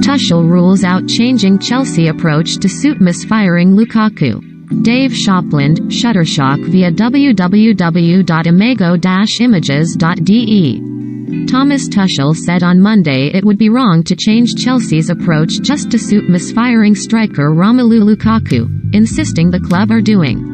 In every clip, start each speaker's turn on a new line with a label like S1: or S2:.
S1: Tuchel rules out changing Chelsea approach to suit misfiring Lukaku. Dave Shopland, Shuttershock via www.imago-images.de. Thomas Tuchel said on Monday it would be wrong to change Chelsea's approach just to suit misfiring striker Romelu Lukaku, insisting the club are doing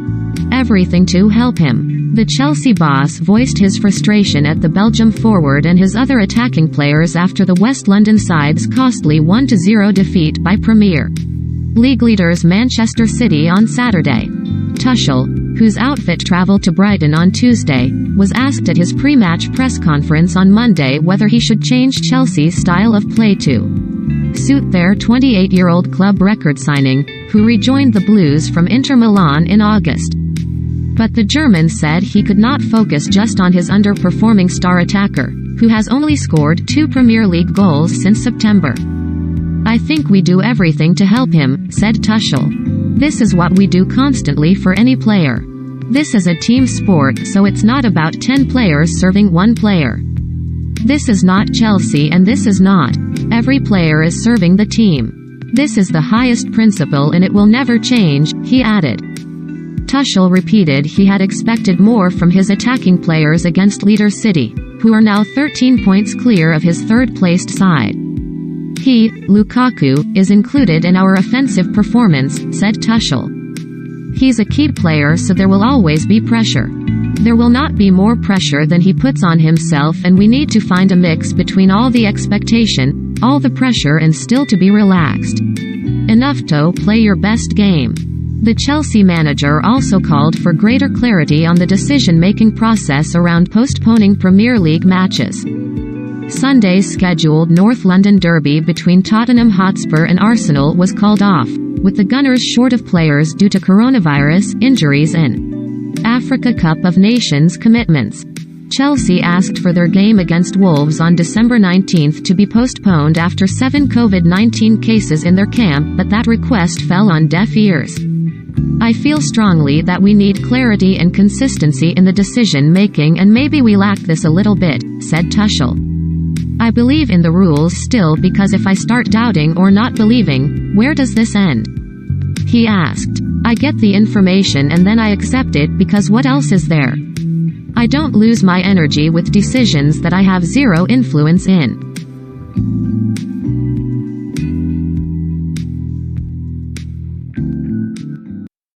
S1: everything to help him. The Chelsea boss voiced his frustration at the Belgium forward and his other attacking players after the West London side's costly 1-0 defeat by Premier League leaders Manchester City on Saturday. Tuchel, whose outfit traveled to Brighton on Tuesday, was asked at his pre-match press conference on Monday whether he should change Chelsea's style of play to suit their 28-year-old club record signing, who rejoined the Blues from Inter Milan in August. But the German said he could not focus just on his underperforming star attacker, who has only scored 2 Premier League goals since September. "I think we do everything to help him," said Tuchel. "This is what we do constantly for any player. This is a team sport, so it's not about 10 players serving one player. This is not Chelsea and this is not. Every player is serving the team. This is the highest principle and it will never change," he added. Tuchel repeated he had expected more from his attacking players against leader City, who are now 13 points clear of his third-placed side. "He, Lukaku, is included in our offensive performance," said Tuchel. "He's a key player, so there will always be pressure. There will not be more pressure than he puts on himself, and we need to find a mix between all the expectation, all the pressure, and still to be relaxed enough to play your best game." The Chelsea manager also called for greater clarity on the decision-making process around postponing Premier League matches. Sunday's scheduled North London derby between Tottenham Hotspur and Arsenal was called off, with the Gunners short of players due to coronavirus, injuries and Africa Cup of Nations commitments. Chelsea asked for their game against Wolves on December 19 to be postponed after 7 COVID-19 cases in their camp, but that request fell on deaf ears. "I feel strongly that we need clarity and consistency in the decision-making, and maybe we lack this a little bit," said Tuchel. "I believe in the rules still, because if I start doubting or not believing, where does this end?" he asked. "I get the information and then I accept it, because what else is there? I don't lose my energy with decisions that I have zero influence in."